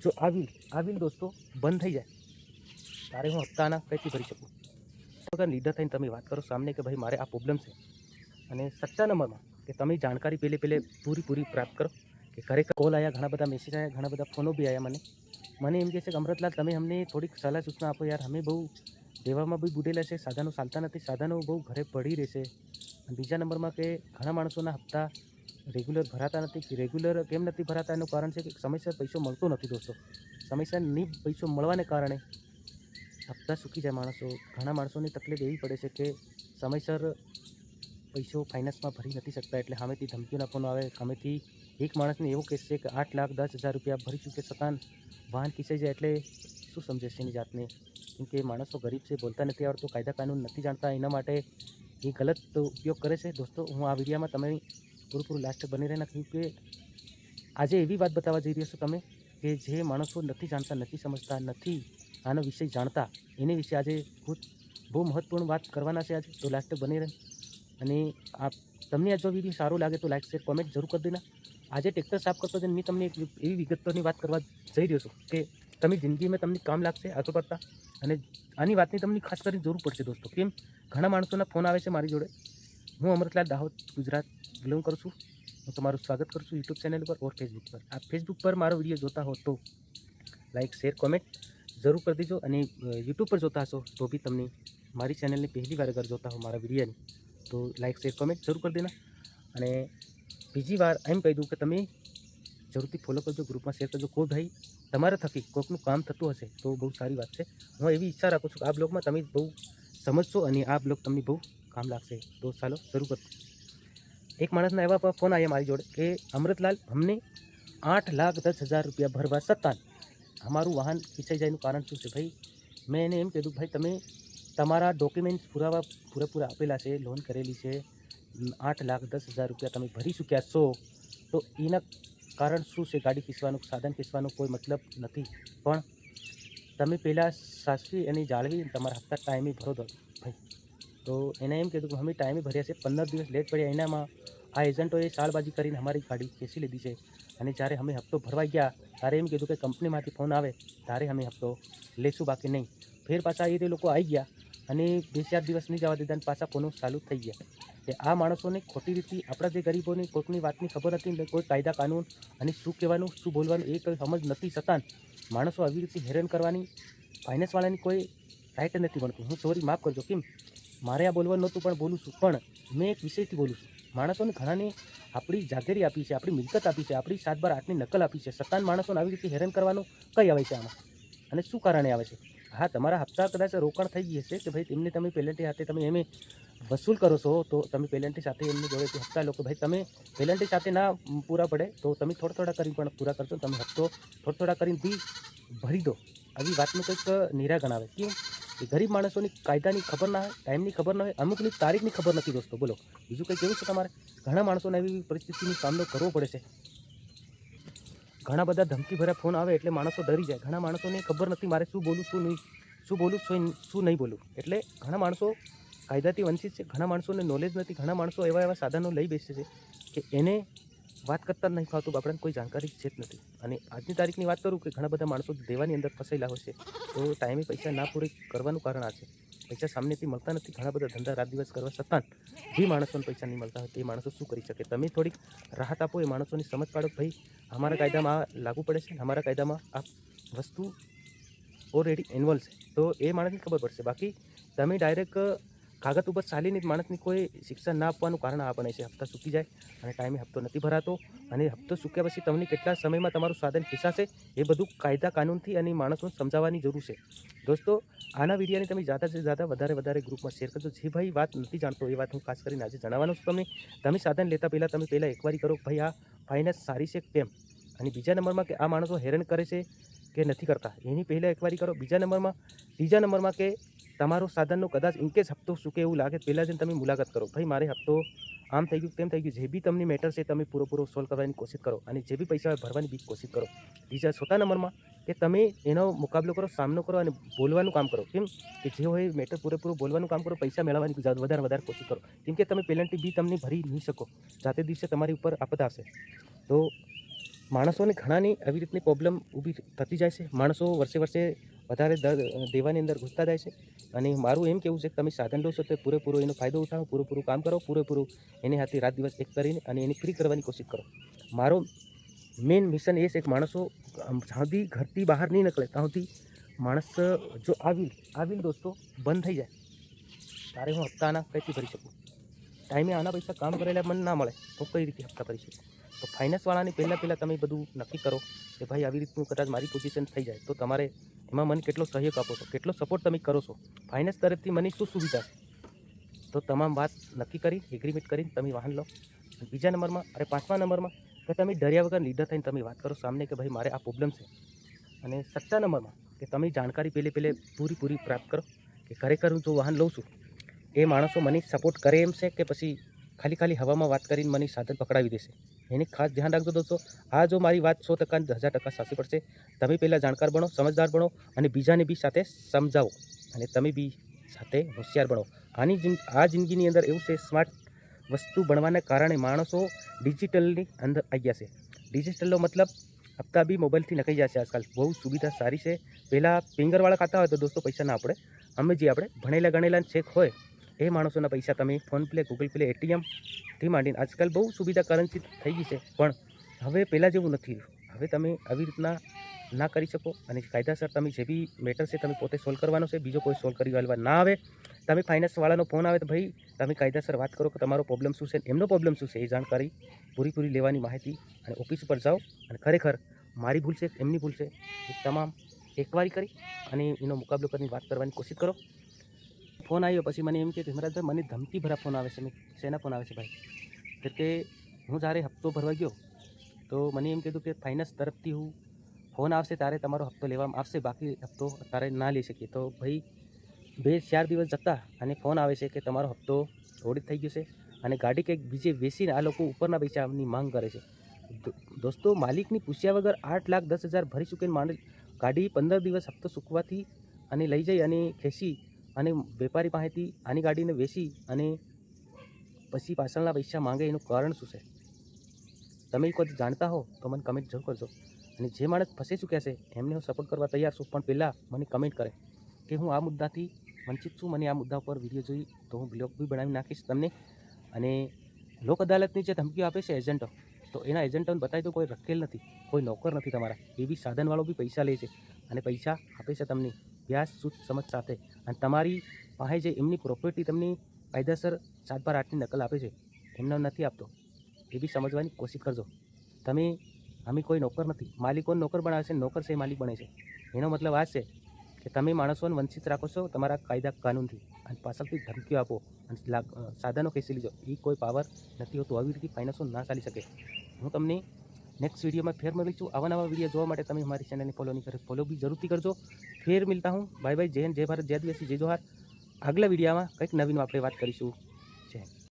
જો આ વ્હીલ દોસ્તો બંધ થઈ જાય ત્યારે હું હપ્તાના કંઈથી ભરી શકું? વગર લીડર થઈને તમે વાત કરો સામને કે ભાઈ મારે આ પ્રોબ્લેમ છે, અને સચ્ચા નંબરમાં કે તમે જાણકારી પહેલે પૂરી પ્રાપ્ત કરો કે ખરેખર કોલ આવ્યા, ઘણા બધા મેસેજ આવ્યા, ઘણા બધા ફોનો બી આવ્યા મને એમ કહે છે કે અમૃતલાલ તમે અમને થોડીક સલાહ સૂચના આપો યાર, અમે બહુ દેવામાં બી બુડેલા છે, સાધનો ચાલતા નથી, સાધનો બહુ ઘરે પડી રહેશે. અને બીજા નંબરમાં કે ઘણા માણસોના હપ્તા રેગ્યુલર ભરાતા નથી. કે રેગ્યુલર કેમ નથી ભરાતા એનું કારણ છે કે સમયસર પૈસો મળતો નથી દોસ્તો. સમયસર નહીં પૈસો મળવાને કારણે હપ્તા ચૂકી જાય માણસો. ઘણા માણસોની તકલીફ એવી પડે છે કે સમયસર પૈસો ફાઇનાન્સમાં ભરી નથી શકતા, એટલે સામેથી ધમકીઓના ફોન આવે. સામેથી એક માણસને એવો કેસ છે કે 8,10,000 રૂપિયા ભરી ચૂકે છતાં વાહન ખીસાઈ જાય. એટલે શું સમજે છે એની જાતને? કેમ કે માણસો ગરીબ છે, બોલતા નથી આવડતું, કાયદા કાનૂન નથી જાણતા, એના માટે એ ગલત ઉપયોગ કરે છે. દોસ્તો હું આ વિડીયોમાં તમે પૂરું લાસ્ટ બની રહેના કહ્યું કે આજે એવી વાત બતાવવા જઈ રહ્યો છું તમે કે જે માણસો નથી જાણતા, નથી સમજતા, નથી આનો વિષય જાણતા, એની વિશે આજે બહુ મહત્વપૂર્ણ વાત કરવાના છે આજે. તો લાસ્ટ બની રહે. અને તમને આ જો વિડીયો સારો લાગે તો લાઈક શેર કોમેન્ટ જરૂર કરી દેના. આજે ટ્રેક્ટર સાફ કરતો હતો મેં તમને એક એવી વિગતોની વાત કરવા જઈ રહ્યો છું કે તમે જિંદગીમાં તમને કામ લાગશે આગળ પડતા. અને આની વાતની તમને ખાસ કરીને જરૂર પડશે દોસ્તો. કેમ? ઘણા માણસોના ફોન આવે છે મારી જોડે. હું અમૃતલાલ દાહોદ ગુજરાત બિલોંગ કરું છું. હું તમારું સ્વાગત કરું છું યુટ્યુબ ચેનલ પર ઓર ફેસબુક પર. આ ફેસબુક પર મારો વિડીયો જોતા હો તો લાઈક શેર કોમેન્ટ જરૂર કરી દેજો. અને યુટ્યુબ પર જોતા હશો તો બી તમને મારી ચેનલની પહેલી વાર અગર જોતા હો મારા વિડીયોની તો લાઈક શેર કોમેન્ટ જરૂર કરી દેના. અને બીજી વાર એમ કહી દઉં કે તમે જરૂરથી ફોલો કરજો, ગ્રુપમાં શેર કરજો. કોઈ ભાઈ તમારા થકી કોઈકનું કામ થતું હશે તો બહુ સારી વાત છે. હું એવી ઈચ્છા રાખું છું કે આ બ્લોગમાં તમે બહુ સમજશો અને આ બ્લોગ તમને બહુ કામ લાગશે. તો ચાલો શરૂ કરતો. એક માણસના એવા ફોન આવ્યા મારી જોડે કે અમૃતલાલ અમને 8,10,000 રૂપિયા ભરવા છતાં અમારું વાહન ખીચાઈ જાયનું કારણ શું છે? ભાઈ મેં એને એમ કીધું ભાઈ તમે તમારા ડોક્યુમેન્ટ્સ પૂરેપૂરા આપેલા છે, લોન કરેલી છે, 8,10,000 રૂપિયા તમે ભરી ચૂક્યા છો, તો એના કારણ શું છે? ગાડી ખીસવાનું, સાધન ખીસવાનું કોઈ મતલબ નથી, પણ તમે પહેલાં સાચવી અને જાળવી તમારા હપ્તા ટાઈમે ભરો દો ભાઈ. તો એને એમ કીધું કે અમે ટાઈમે ભર્યા છે, 15 દિવસ લેટ પડ્યા. એનામાં આ એજન્ટોએ શાળબાજી કરીને અમારી ગાડી ખેંચી લીધી છે. અને જ્યારે અમે હપ્તો ભરવા ગયા ત્યારે એમ કીધું કે કંપનીમાંથી ફોન આવે ત્યારે અમે હપ્તો લેશું, બાકી નહીં. ફેર પાછા એ લોકો આવી ગયા અને 2-4 દિવસ નહીં જવા દીધા અને પાછા ફોનો ચાલુ થઈ ગયા. કે આ માણસોને ખોટી રીતે આપણા જે ગરીબોની કોઈકની વાતની ખબર નથી, કોઈ કાયદા કાનૂન અને શું કહેવાનું શું બોલવાનું એ કંઈ સમજ નથી, છતાં માણસો આવી રીતે હેરાન કરવાની ફાઇનાન્સવાળાની કોઈ રાઇટ નથી મળતું. હું સોરી માફ કરજો, કેમ મારે આ બોલવાનું નહોતું પણ બોલું છું. પણ મેં એક વિષયથી બોલું છું. માણસોને ઘણાને આપણી જાગીરી આપી છે, આપણી મિલકત આપી છે, આપણી 7/8ની નકલ આપી છે, છતાં માણસોને આવી રીતે હેરાન કરવાનું કઈ આવે છે આમાં? અને શું કારણે આવે છે? હા, તમારા હપ્તા કદાચ રોકાણ થઈ ગઈ હશે કે ભાઈ તેમને તમે પેનલ્ટી સાથે તમે એમ વસૂલ કરો છો, તો તમે પેનલ્ટી સાથે એમની જોડેથી હપ્તા લો કે ભાઈ તમે પેનલ્ટી સાથે ના પૂરા પડે તો તમે થોડા કરીને પણ પૂરા કરશો, તમે હપ્તો થોડા કરીને બી ભરી દો. આવી વાતનું કંઈક નિરાકરણ આવે. કેમ કે ગરીબ માણસોની કાયદાની ખબર ના હોય, ટાઈમની ખબર ના હોય, અમુકની તારીખની ખબર નથી દોસ્તો. બોલો બીજું કંઈ કેવું છે તમારે? ઘણા માણસોને એવી પરિસ્થિતિનો સામનો કરવો પડે છે. ઘણા બધા ધમકી ભર્યા ફોન આવે એટલે માણસો ડરી જાય. ઘણા માણસોને ખબર નથી મારે શું બોલું શું નહીં બોલું. એટલે ઘણા માણસો કાયદાથી વંચિત છે. ઘણા માણસોને નોલેજ નથી. ઘણા માણસો એવા સાધનો લઈ બેસે છે કે એને વાત કરતા જ નહીં ફાવતું, આપણને કોઈ જાણકારી છે જ નથી. અને આજની તારીખની વાત કરું કે ઘણા બધા માણસો દેવાની અંદર ફસાયેલા હોય છે. તો ટાઈમે પૈસા ના પૂરે કરવાનું કારણ આ છે. પૈસા સામનેથી મળતા નથી. ઘણા બધા ધંધા રાત દિવસ કરવા છતાં જે માણસોને પૈસા નહીં મળતા હોય તે માણસો શું કરી શકે? તમે થોડીક રાહત આપો, એ માણસોની સમજ પાડો. ભાઈ અમારા કાયદામાં આ લાગુ પડે છે, અમારા કાયદામાં આ વસ્તુ ઓલરેડી ઇન્વોલ્વ છે, તો એ માણસને ખબર પડશે. બાકી તમે ડાયરેક્ટ કાગળ ઉપર ચાલીને માણસની કોઈ શિક્ષા ના આપવાનું કારણ આ બને છે. હપ્તા ચૂકી જાય અને ટાઈમે હપ્તો નથી ભરાતો, અને હપ્તો ચૂક્યા પછી તમને કેટલા સમયમાં તમારું સાધન ખીસાશે એ બધું કાયદા કાનૂનથી અને માણસોને સમજાવવાની જરૂર છે. દોસ્તો આના વિડીયોને તમે વધારે ગ્રુપમાં શેર કરજો. જે ભાઈ વાત નથી જાણતો એ વાત હું ખાસ કરીને આજે જણાવવાનો છું તમને. તમે સાધન લેતા પહેલાં તમે પહેલાં એકવારી કરો ભાઈ આ ફાઇનાન્સ સારી છે કેમ, અને બીજા નંબરમાં કે આ માણસો હેરાન કરે છે કે નથી કરતા એની પહેલાં એકવારી કરો. ત્રીજા નંબરમાં કે તમારો સાધનનો કદાચ ઇનકેસ હપ્તો ચૂકે એવું લાગે પહેલાં જઈને તમે મુલાકાત કરો. ભાઈ મારે હપ્તો આમ થઈ ગયું તેમ થઈ ગયું, જે બી તમને મેટર છે તમે પૂરો સોલ્વ કરવાની કોશિશ કરો, અને જે બી પૈસા ભરવાની બી કોશિશ કરો. ચોથા નંબરમાં કે તમે એનો મુકાબલો કરો, સામનો કરો અને બોલવાનું કામ કરો. કેમ કે જે હોય મેટર પૂરેપૂરું બોલવાનું કામ કરો, પૈસા મેળવવાની વધારે કોશિશ કરો. કેમ કે તમે પેનલ્ટી બી તમને ભરી નહીં શકો, જાતે દિવસે તમારી ઉપર આપતા હશે. તો માણસોને ઘણાની આવી રીતની પ્રોબ્લેમ ઊભી થતી જાય છે. માણસો વર્ષે વર્ષે વધારે દેવાની અંદર ઘૂસતા જાય છે. અને મારું એમ કહેવું છે કે તમે સાધન લો છો તો પૂરેપૂરો એનો ફાયદો ઉઠાવો, પૂરેપૂરું કામ કરો, પૂરેપૂરું એની હાથે રાત દિવસ એક કરીને અને એની ફ્રી કરવાની કોશિશ કરો. મારો મેઇન મિશન એ છે કે માણસો જ્યાં સુધી ઘરથી બહાર નહીં નીકળે ત્યાં સુધી માણસ જો આ વ્હીલ દોસ્તો બંધ થઈ જાય ત્યારે હું હપ્તાના કઈથી ભરી શકું. ટાઈમે આના પૈસા કામ કરેલા મને ના મળે તો કઈ રીતે હપ્તા ભરી શકું? તો ફાઇનાન્સવાળાની પહેલાં તમે બધું નક્કી કરો કે ભાઈ આવી રીતનું કદાચ મારી પોઝિશન થઈ જાય તો તમારે એમાં મને કેટલો સહયોગ આપો છો, કેટલો સપોર્ટ તમે કરો છો, ફાઇનાન્સ તરફથી મને શું સુવિધા છે, તો તમામ વાત નક્કી કરી એગ્રીમેન્ટ કરીને તમે વાહન લો. અને બીજા નંબરમાં પાંચમા નંબરમાં કે તમે ડર્યા વગર લીડર થઈને તમે વાત કરો સામને કે ભાઈ મારે આ પ્રોબ્લેમ છે. અને સચ્ચા નંબરમાં કે તમે જાણકારી પહેલે પૂરી પ્રાપ્ત કરો કે ખરેખર હું જો વાહન લઉં છું એ માણસો મને સપોર્ટ કરે એમ છે કે પછી ખાલી હવામાં વાત કરીને મને સાધન પકડાવી દેશે. એની ખાસ ધ્યાન રાખજો દોસ્તો. આ જો મારી વાત 100% 1000% સાચી પડશે. તમે પહેલાં જાણકાર બનો, સમજદાર બનો અને બીજાને બી સાથે સમજાવો અને તમે બી સાથે હોશિયાર બનો. આ જિંદગીની અંદર એવું છે, સ્માર્ટ વસ્તુ બનવાના કારણે માણસો ડિજિટલની અંદર આવી ગયા છે. ડિજિટલનો મતલબ હપ્તા બી મોબાઈલથી નખાઈ જશે. આજકાલ બહુ સુવિધા સારી છે. પહેલાં ફિંગરવાળા ખાતા હોય તો દોસ્તો પૈસા ના આપણે આપણે ભણેલા ગણેલા ચેક હોય એ માણસોના પૈસા તમે ફોનપે, ગૂગલ પે, એટીએમથી માંડીને આજકાલ બહુ સુવિધા કરન્સી થઈ ગઈ છે. પણ હવે પહેલાં જેવું નથી. હવે તમે આવી રીતના ના કરી શકો અને કાયદાસર તમે જે બી મેટર છે તમે પોતે સોલ્વ કરવાનો છે. બીજો કોઈ સોલ્વ કરી વાળવા ના આવે. તમે ફાઇનાન્સવાળાનો ફોન આવે તો ભાઈ તમે કાયદાસર વાત કરો કે તમારો પ્રોબ્લેમ શું છે, એમનો પ્રોબ્લેમ શું છે, એ જાણકારી પૂરી લેવાની માહિતી અને ઓફિસ ઉપર જાઓ અને ખરેખર મારી ભૂલ છે એમની ભૂલ છે એ તમામ એકવારી કરી અને એનો મુકાબલો કરીને વાત કરવાની કોશિશ કરો. ફોન આવ્યો પછી મને એમ કે હિમરાજભાઈ મને ધમકી ભરા ફોન આવે છે. મેં શેના ફોન આવે છે ભાઈ? કે હું જ્યારે હપ્તો ભરવા ગયો તો મને એમ કીધું કે ફાઇનાન્સ તરફથી હું ફોન આવશે ત્યારે તમારો હપ્તો લેવામાં આવશે, બાકી હપ્તો અત્યારે ના લઈ શકીએ. તો ભાઈ 2-4 દિવસ જતા અને ફોન આવે છે કે તમારો હપ્તો ઓડિટ થઈ ગયો છે અને ગાડી કંઈક બીજે વેચીને આ લોકો ઉપરના પૈસાની માંગ કરે છે. દોસ્તો માલિકની પૂછ્યા વગર 8,10,000 ભરી ચૂકીને ગાડી 15 દિવસ હપ્તો ચૂકવાથી અને લઈ જઈ અને ખેંચી અને વેપારી પાસેથી આની ગાડીને વેચી અને પછી પાછળના પૈસા માંગે એનું કારણ શું છે? તમે કોઈ જાણતા હો તો મને કમેન્ટ જરૂર કરજો. અને જે માણસ ફસી ચૂક્યા છે એમને હું સપોર્ટ કરવા તૈયાર છું, પણ પહેલાં મને કમેન્ટ કરે કે હું આ મુદ્દાથી વંચિત છું, મને આ મુદ્દા ઉપર વિડીયો જોઈ તો હું બ્લોગ બી બનાવી નાખીશ તમને. અને લોક અદાલતની જે ધમકીઓ આપે છે એજન્ટો, તો એના એજન્ટોને બતાવી દો કોઈ રખેલ નથી, કોઈ નોકર નથી તમારા. એ બી સાધનવાળો બી પૈસા લે છે અને પૈસા આપે છે તમને વ્યાજ સૂદ સમજ સાથે. અને તમારી પાસે જે એમની પ્રોપર્ટી તમને કાયદેસર 7/8ની નકલ આપે છે એમને નથી આપતો. એ બી સમજવાની કોશિશ કરજો. અમે કોઈ નોકર નથી. માલિકોને નોકર બનાવે છે, નોકર છે માલિક બને છે. એનો મતલબ આ છે કે તમે માણસોને વંચિત રાખો છો તમારા કાયદા કાનૂનથી અને પાછળથી ધમકીઓ આપો અને સાધનો ખેંચી લીધો. એ કોઈ પાવર નથી હોતું. આવી રીતે ફાઇનાન્સો ના ચાલી શકે. હું તમને નેક્સ્ટ વિડીયોમાં ફેર મળીશું. આવા નવા વિડીયો જોવા માટે તમે હમારી ચેનલને ફોલો નહીં કરો, ફોલો બી જરૂરથી કરજો. ફેર મિલતા હું. Bye bye. જય હિન્દ, જય ભારત, જય આદિવાસી, જય જોહાર. આગલા વિડીયોમાં કંઈક નવીન આપણે વાત કરીશું.